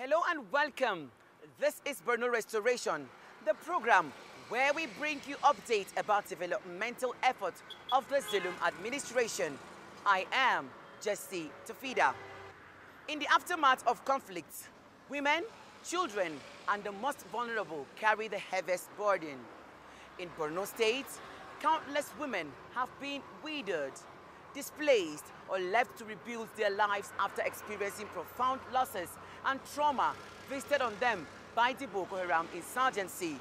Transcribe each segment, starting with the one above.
Hello and welcome. This is Borno Restoration, the program where we bring you updates about developmental efforts of the Zulum administration. I am Jesse Tafida. In the aftermath of conflicts, women, children, and the most vulnerable carry the heaviest burden. In Borno State, countless women have been widowed, displaced, or left to rebuild their lives after experiencing profound losses and trauma visited on them by the Boko Haram insurgency.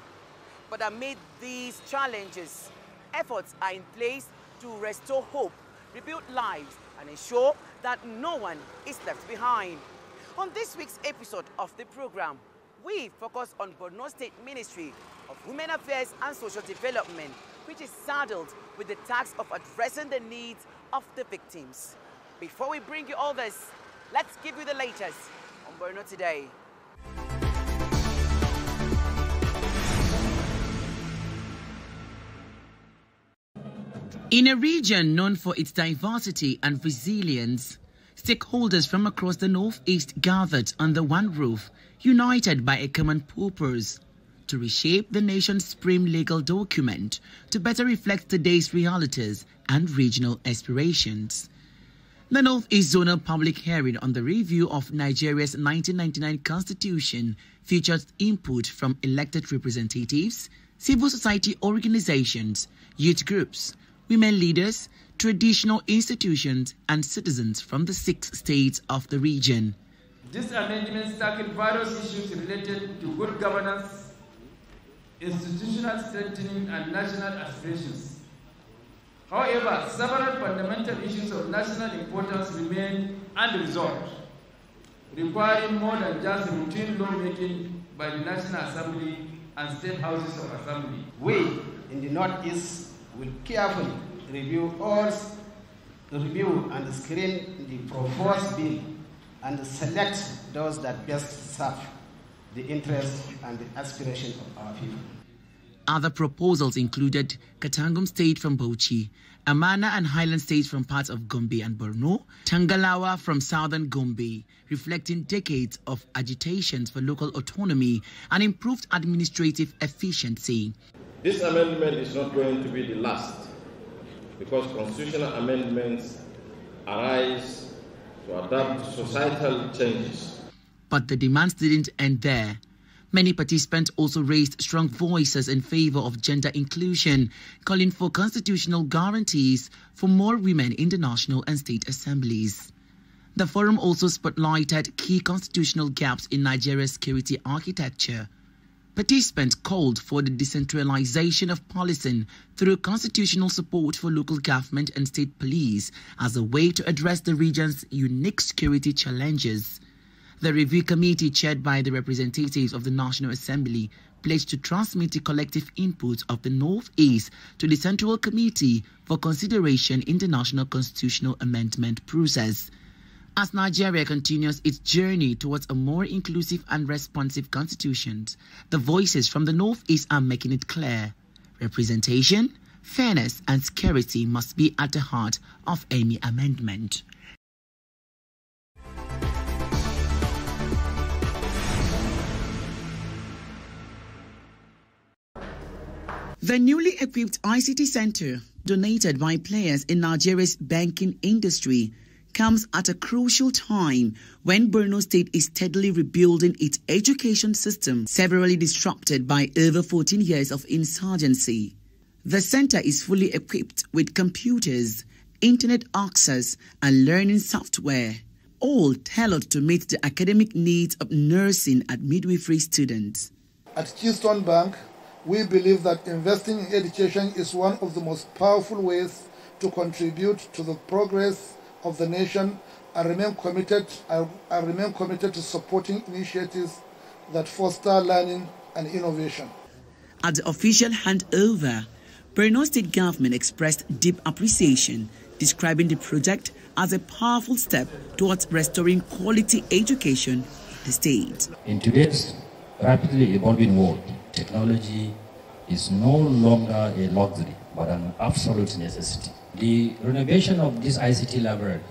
But amid these challenges, efforts are in place to restore hope, rebuild lives, and ensure that no one is left behind. On this week's episode of the program, we focus on Borno State Ministry of Women Affairs and Social Development, which is saddled with the task of addressing the needs of the victims. Before we bring you all this, let's give you the latest on Borno today. In a region known for its diversity and resilience, stakeholders from across the Northeast gathered under one roof, united by a common purpose: to reshape the nation's supreme legal document to better reflect today's realities and regional aspirations. The Northeast Zonal public hearing on the review of Nigeria's 1999 constitution featured input from elected representatives, civil society organizations, youth groups, women leaders, traditional institutions, and citizens from the 6 states of the region. These amendments tackle various issues related to good governance, institutional strengthening, and national aspirations. However, several fundamental issues of national importance remain unresolved, requiring more than just routine lawmaking by the National Assembly and state houses of assembly. We in the Northeast will carefully review and screen the proposed bill and select those that best serve the interests and the aspirations of our people. Other proposals included Katangum State from Bauchi, Amana and Highland States from parts of Gombe and Borno, Tangalawa from southern Gombe, reflecting decades of agitations for local autonomy and improved administrative efficiency. This amendment is not going to be the last, because constitutional amendments arise to adapt to societal changes. But the demands didn't end there. Many participants also raised strong voices in favor of gender inclusion, calling for constitutional guarantees for more women in the national and state assemblies. The forum also spotlighted key constitutional gaps in Nigeria's security architecture. Participants called for the decentralization of policing through constitutional support for local government and state police as a way to address the region's unique security challenges. The review committee, chaired by the representatives of the National Assembly, pledged to transmit the collective input of the Northeast to the Central Committee for consideration in the National Constitutional Amendment process. As Nigeria continues its journey towards a more inclusive and responsive constitution, the voices from the Northeast are making it clear: representation, fairness, and security must be at the heart of any amendment. The newly equipped ICT center, donated by players in Nigeria's banking industry, comes at a crucial time when Borno State is steadily rebuilding its education system, severely disrupted by over 14 years of insurgency. The center is fully equipped with computers, internet access, and learning software, all tailored to meet the academic needs of nursing and midwifery students. At Keystone Bank, we believe that investing in education is one of the most powerful ways to contribute to the progress of the nation. I remain committed to supporting initiatives that foster learning and innovation. At the official handover, Borno State government expressed deep appreciation, describing the project as a powerful step towards restoring quality education in the state. In today's rapidly evolving world, technology is no longer a luxury, but an absolute necessity. The renovation of this ICT library,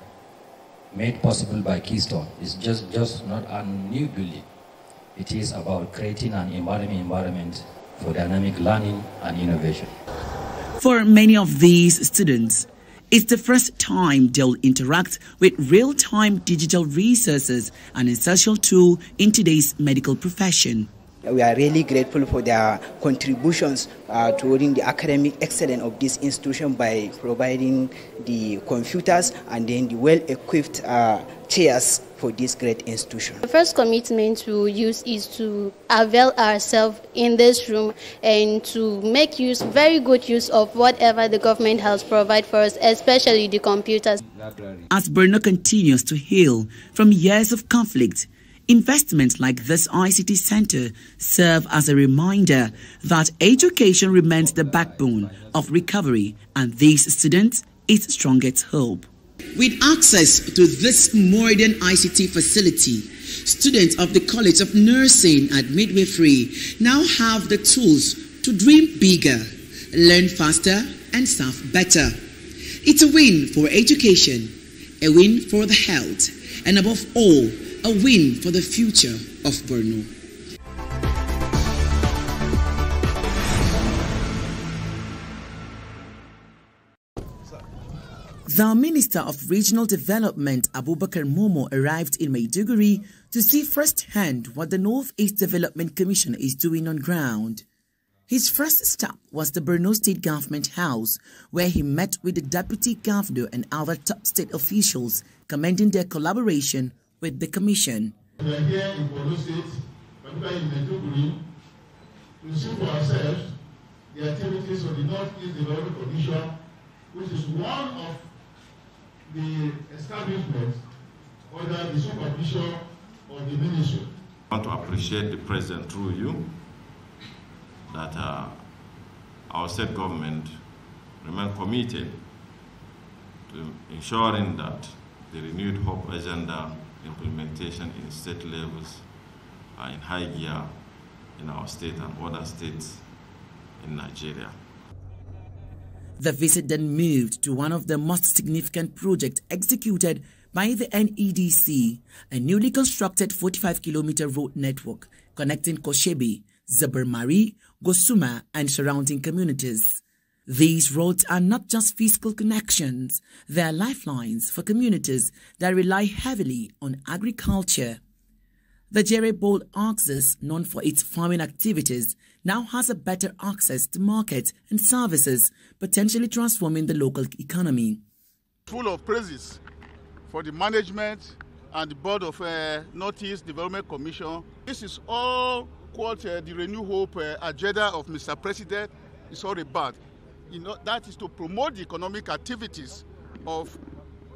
made possible by Keystone, is just not a new building. It is about creating an environment for dynamic learning and innovation. For many of these students, it's the first time they'll interact with real-time digital resources, an essential tool in today's medical profession. We are really grateful for their contributions toward the academic excellence of this institution by providing the computers and then the well-equipped chairs for this great institution. The first commitment we will use is to avail ourselves in this room and to make very good use of whatever the government has provided for us, especially the computers. As Borno continues to heal from years of conflict, investments like this ICT center serve as a reminder that education remains the backbone of recovery, and these students its strongest hope. With access to this modern ICT facility, students of the College of Nursing at Midwifery now have the tools to dream bigger, learn faster, and serve better. It's a win for education, a win for the health, and above all, a win for the future of Borno. The Minister of Regional Development, Abubakar Momo, arrived in Maiduguri to see firsthand what the Northeast Development Commission is doing on ground. His first stop was the Borno State Government House, where he met with the Deputy Governor and other top state officials, commending their collaboration with the Commission. We are here in Borno State, particularly in Maiduguri, to see for ourselves the activities of the Northeast Development Commission, which is one of the establishments under the supervision of the ministry. I want to appreciate the President through you that our state government remain committed to ensuring that the renewed hope agenda implementation in state levels are in high gear in our state and other states in Nigeria. The visit then moved to one of the most significant projects executed by the NEDC, a newly constructed 45-kilometer road network connecting Koshebe, Zabarmari, Gosuma, and surrounding communities. These roads are not just physical connections, they are lifelines for communities that rely heavily on agriculture. The Jere Bowl axis, known for its farming activities, now has a better access to markets and services, potentially transforming the local economy. Full of praises for the management and the board of Northeast Development Commission. This is all what the Renew Hope agenda of Mr. President is all about. That is to promote the economic activities of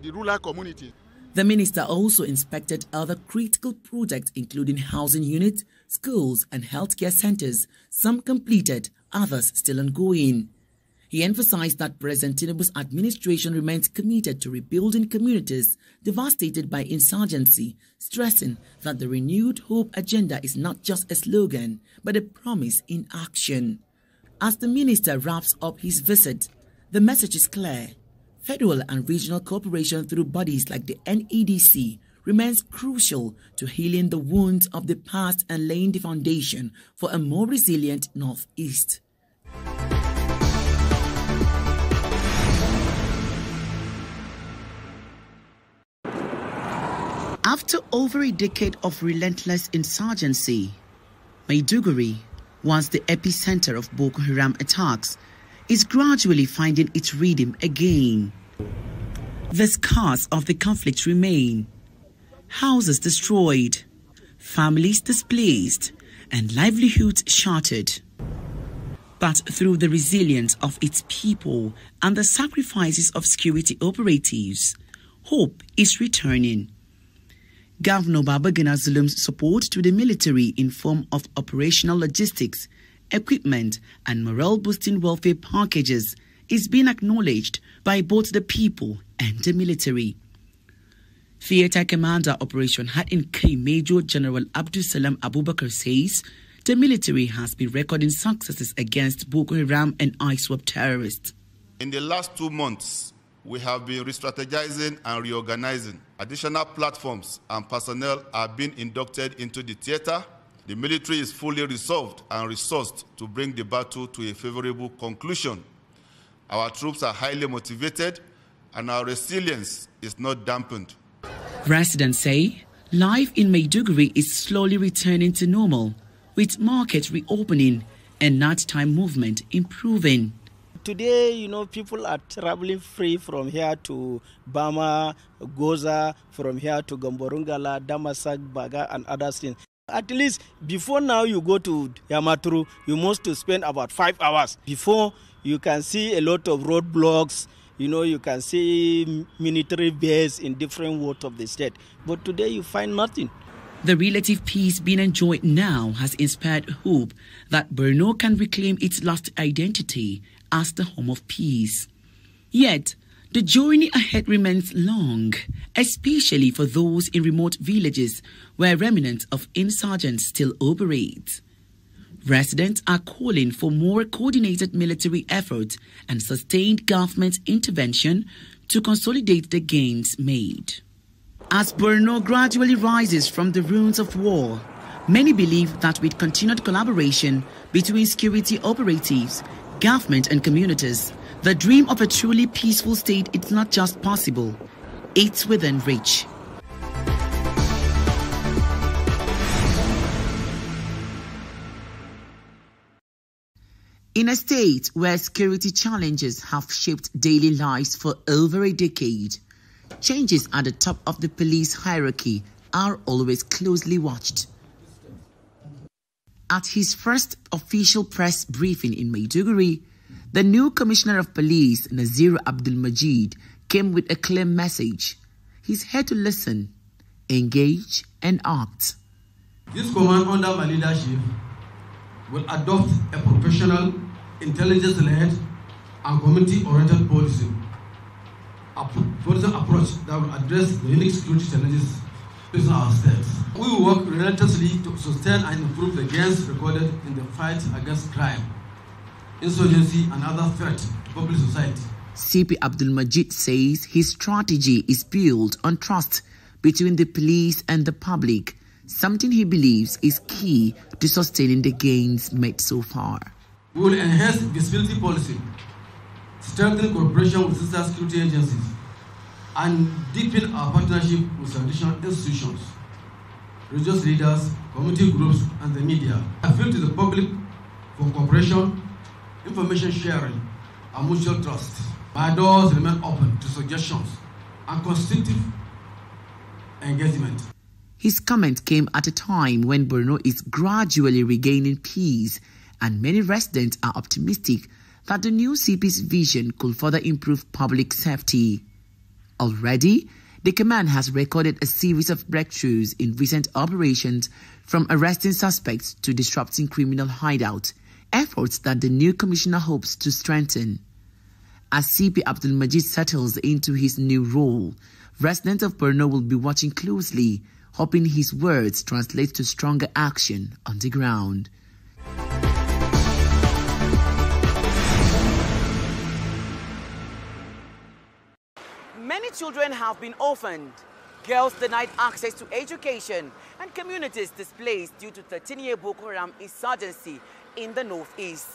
the rural community. The minister also inspected other critical projects, including housing units, schools, and healthcare centers, some completed, others still ongoing. He emphasized that President Tinubu's administration remains committed to rebuilding communities devastated by insurgency, stressing that the Renewed Hope agenda is not just a slogan, but a promise in action. As the minister wraps up his visit, the message is clear. Federal and regional cooperation through bodies like the NEDC remains crucial to healing the wounds of the past and laying the foundation for a more resilient Northeast. After over a decade of relentless insurgency, Maiduguri, once the epicenter of Boko Haram attacks, is gradually finding its rhythm again. The scars of the conflict remain. Houses destroyed, families displaced, and livelihoods shattered. But through the resilience of its people and the sacrifices of security operatives, hope is returning. Governor Babagana Zulum's support to the military in form of operational logistics, equipment, and morale-boosting welfare packages is being acknowledged by both the people and the military. Theatre Commander Operation Hat in K Major General Abdul Salam Abubakar says the military has been recording successes against Boko Haram and ISWAP terrorists. In the last 2 months, we have been re-strategizing and reorganizing. Additional platforms and personnel are being inducted into the theater, The military is fully resolved and resourced to bring the battle to a favorable conclusion. Our troops are highly motivated and our resilience is not dampened. Residents say life in Maiduguri is slowly returning to normal, with markets reopening and nighttime movement improving. Today, people are traveling free from here to Bama, Goza, from here to Gamborungala, Damasak, Baga, and other things. At least before now you go to Yamaturu, you must spend about 5 hours. Before you can see a lot of roadblocks, you can see military base in different wards of the state. But today you find nothing. The relative peace being enjoyed now has inspired hope that Borno can reclaim its lost identity as the home of peace. Yet, the journey ahead remains long, especially for those in remote villages where remnants of insurgents still operate. Residents are calling for more coordinated military efforts and sustained government intervention to consolidate the gains made. As Borno gradually rises from the ruins of war, many believe that with continued collaboration between security operatives, government and communities, the dream of a truly peaceful state is not just possible, it's within reach. In a state where security challenges have shaped daily lives for over a decade, changes at the top of the police hierarchy are always closely watched. At his first official press briefing in Maiduguri, the new Commissioner of Police, Nazir Abdul Majid, came with a clear message. He's here to listen, engage, and act. This command under my leadership will adopt a professional, intelligence-led, and community-oriented policy approach that will address the unique security challenges facing our state. We will work relentlessly to sustain and improve the gains recorded in the fight against crime, insurgency, and other threats to public society. CP Abdul Majid says his strategy is built on trust between the police and the public, something he believes is key to sustaining the gains made so far. We will enhance visibility policy, strengthen cooperation with sister security agencies, and deepen our partnership with traditional institutions, religious leaders, community groups, and the media. I appeal to the public for cooperation, information sharing, and mutual trust. My doors remain open to suggestions and constructive engagement. His comment came at a time when Borno is gradually regaining peace, and many residents are optimistic that the new CP's vision could further improve public safety. Already, the command has recorded a series of breakthroughs in recent operations, from arresting suspects to disrupting criminal hideouts, efforts that the new commissioner hopes to strengthen. As CP Abdul Majid settles into his new role, residents of Borno will be watching closely, hoping his words translate to stronger action on the ground. Many children have been orphaned, girls denied access to education, and communities displaced due to 13-year Boko Haram insurgency in the northeast.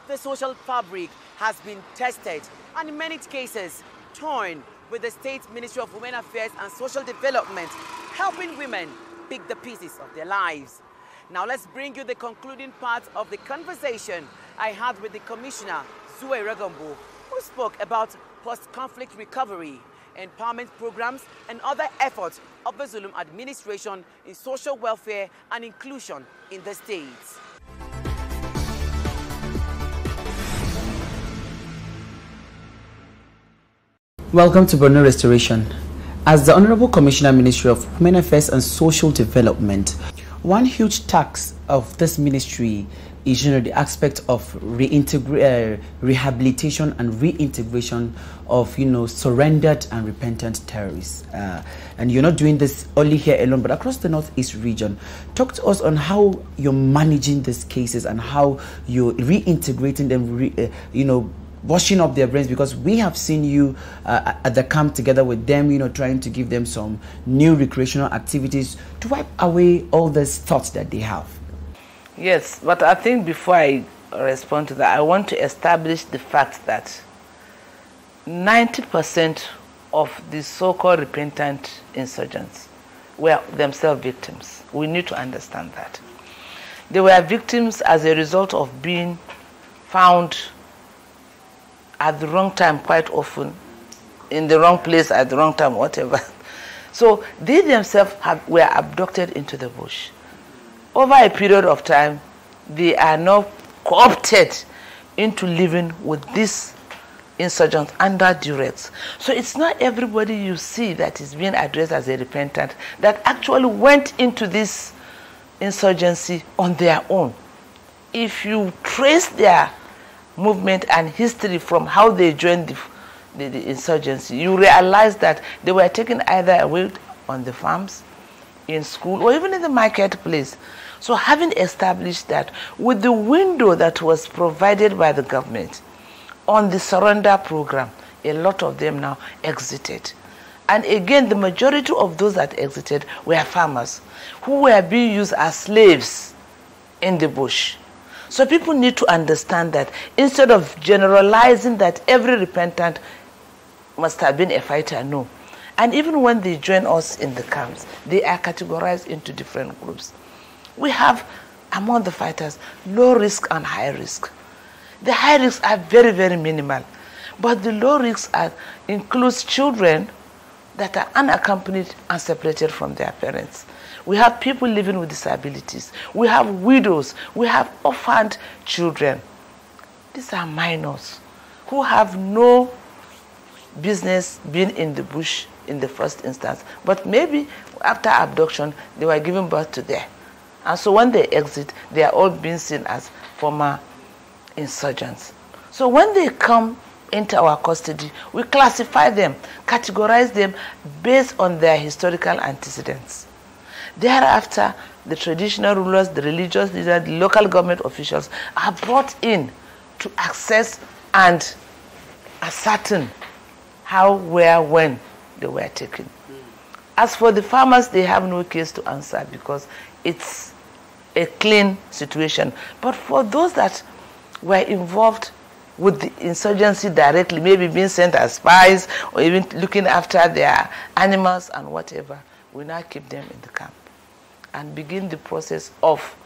The social fabric has been tested and in many cases torn, with the State Ministry of Women Affairs and Social Development helping women pick the pieces of their lives. Now let's bring you the concluding part of the conversation I had with the Commissioner, Zue Ragambo, who spoke about post-conflict recovery, empowerment programs, and other efforts of the Zulum administration in social welfare and inclusion in the states. Welcome to Borno Restoration. As the Honorable Commissioner, Ministry of Women Affairs and Social Development, one huge task of this ministry is the aspect of rehabilitation and reintegration of surrendered and repentant terrorists. And you're not doing this only here alone, but across the Northeast region. Talk to us on how you're managing these cases and how you're reintegrating them, washing up their brains, because we have seen you at the camp together with them, trying to give them some new recreational activities to wipe away all those thoughts that they have. Yes, but I think before I respond to that, I want to establish the fact that 90% of the so-called repentant insurgents were themselves victims. We need to understand that. They were victims as a result of being found at the wrong time quite often, in the wrong place at the wrong time, whatever. So they themselves were abducted into the bush. Over a period of time, they are now co-opted into living with these insurgents under duress. So it's not everybody you see that is being addressed as a repentant that actually went into this insurgency on their own. If you trace their movement and history from how they joined the insurgency, you realize that they were taken either away on the farms, in school, or even in the marketplace. So having established that, with the window that was provided by the government on the surrender program, a lot of them now exited. And again, the majority of those that exited were farmers who were being used as slaves in the bush. So people need to understand that instead of generalizing that every repentant must have been a fighter, no. And even when they join us in the camps, they are categorized into different groups. We have, among the fighters, low risk and high risk. The high risks are very, very minimal. But the low risks includes children that are unaccompanied and separated from their parents. We have people living with disabilities. We have widows. We have orphaned children. These are minors who have no business being in the bush in the first instance. But maybe after abduction, they were given birth to there. And so when they exit, they are all being seen as former insurgents. So when they come into our custody, we classify them, categorize them based on their historical antecedents. Thereafter, the traditional rulers, the religious leaders, the local government officials are brought in to access and ascertain how, where, when they were taken. As for the farmers, they have no case to answer because it's a clean situation. But for those that were involved with the insurgency directly, maybe being sent as spies or even looking after their animals and whatever, we now keep them in the camp and begin the process of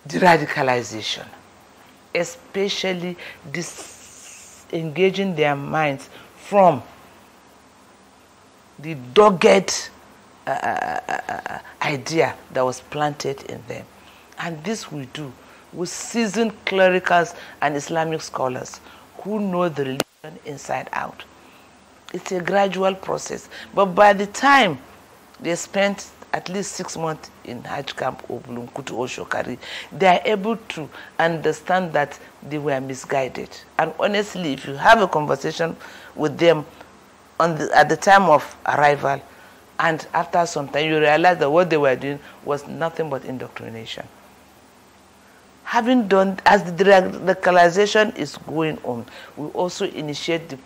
de-radicalization, especially disengaging their minds from the dogged idea that was planted in them. And this we do with seasoned clericals and Islamic scholars who know the religion inside out. It's a gradual process. But by the time they spent at least 6 months in Hajj camp or Bulunkutu or Shokari, they are able to understand that they were misguided. And honestly, if you have a conversation with them at the time of arrival, and after some time you realize that what they were doing was nothing but indoctrination. Having done, as the radicalization is going on, we also initiate the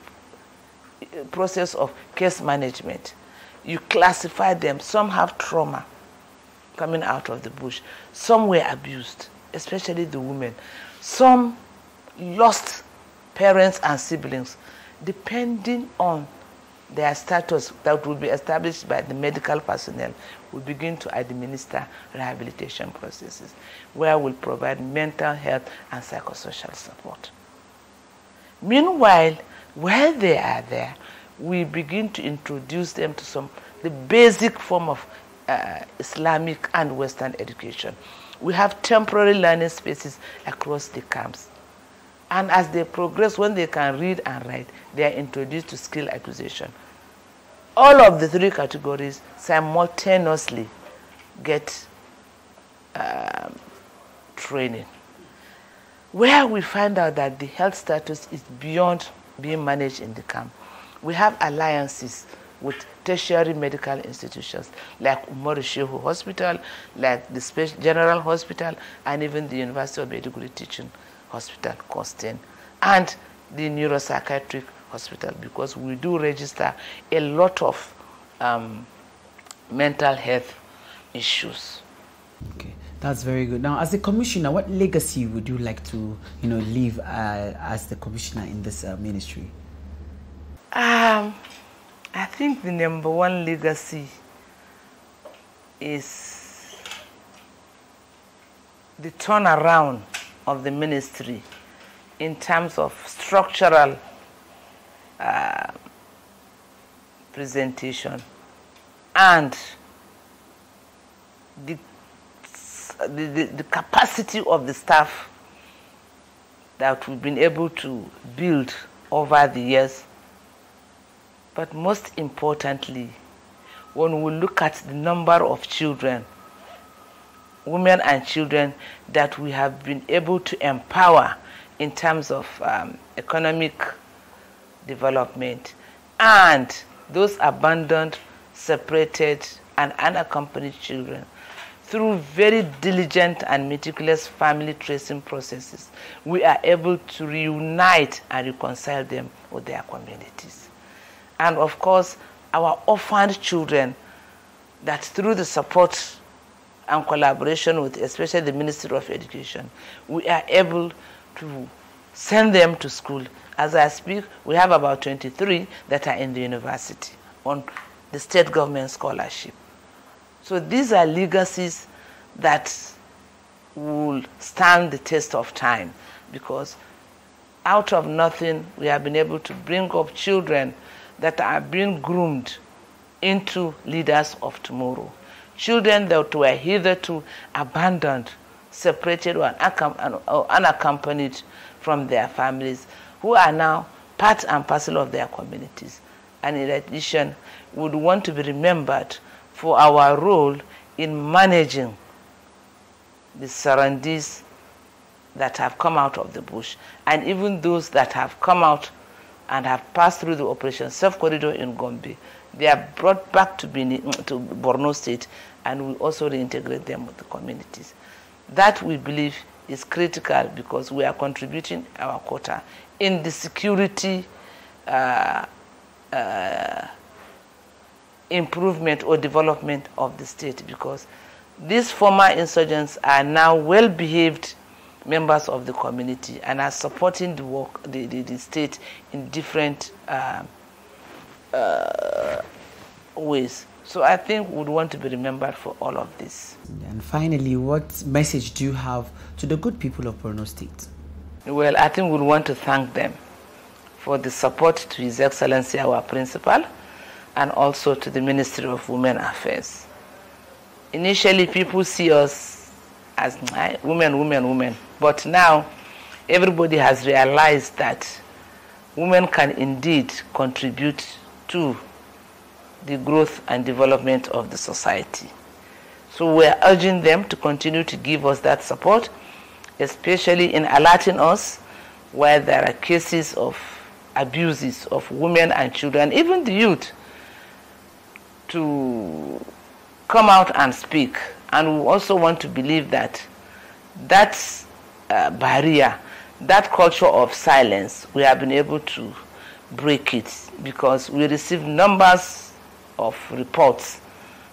process of case management. You classify them. Some have trauma coming out of the bush. Some were abused, especially the women. Some lost parents and siblings, depending on their status that will be established by the medical personnel. We begin to administer rehabilitation processes where we'll provide mental health and psychosocial support. Meanwhile, while they are there, we begin to introduce them to the basic form of Islamic and Western education. We have temporary learning spaces across the camps. And as they progress, when they can read and write, they are introduced to skill acquisition. All of the 3 categories simultaneously get training. Where we find out that the health status is beyond being managed in the camp, we have alliances with tertiary medical institutions like Umaru Shehu Hospital, like the General Hospital, and even the University of Maiduguri Teaching Hospital, Keystone, and the Neuropsychiatric Hospital, because we do register a lot of mental health issues. Okay. That's very good. Now, as a commissioner, what legacy would you like to, leave as the commissioner in this ministry? I think the number one legacy is the turnaround of the ministry in terms of structural presentation and the capacity of the staff that we've been able to build over the years. But most importantly, when we look at the number of children, women and children that we have been able to empower in terms of economic development, and those abandoned, separated, and unaccompanied children, through very diligent and meticulous family tracing processes, we are able to reunite and reconcile them with their communities. And of course, our orphaned children, that through the support and collaboration with especially the Ministry of Education, we are able to send them to school. As I speak, we have about 23 that are in the university on the state government scholarship. So these are legacies that will stand the test of time, because out of nothing, we have been able to bring up children that are being groomed into leaders of tomorrow. Children that were hitherto abandoned, separated, or unaccompanied from their families, who are now part and parcel of their communities. And in addition, would want to be remembered for our role in managing the surroundings that have come out of the bush, and even those that have come out and have passed through the Operation Safe Corridor in Gombe. They are brought back to Borno State, and we also reintegrate them with the communities. That, we believe, is critical, because we are contributing our quota in the security improvement or development of the state, because these former insurgents are now well-behaved members of the community and are supporting the work, the state in different ways. So I think we would want to be remembered for all of this. And finally, what message do you have to the good people of Borno State? Well, I think we would want to thank them for the support to His Excellency, our principal, and also to the Ministry of Women Affairs. Initially, people see us as women, but now everybody has realized that women can indeed contribute to the growth and development of the society. So we are urging them to continue to give us that support, especially in alerting us where there are cases of abuses of women and children, even the youth, to come out and speak. And we also want to believe that that barrier, that culture of silence, we have been able to break it, because we receive numbers of reports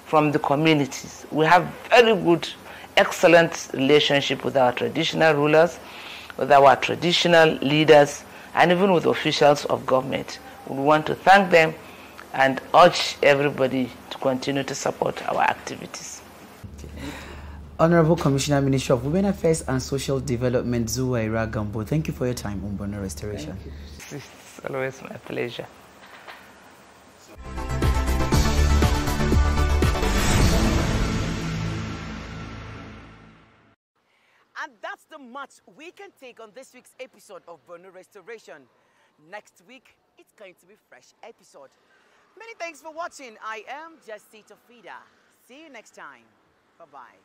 from the communities. We have very good, excellent relationship with our traditional rulers, with our traditional leaders, and even with officials of government. We want to thank them and urge everybody to continue to support our activities. Honorable Commissioner, Ministry of Women Affairs and Social Development, Zuwaira Gambo, thank you for your time on Borno Restoration. It's always my pleasure. And that's the much we can take on this week's episode of Borno Restoration. Next week, it's going to be a fresh episode. Many thanks for watching. I am Justita Fida. See you next time. Bye-bye.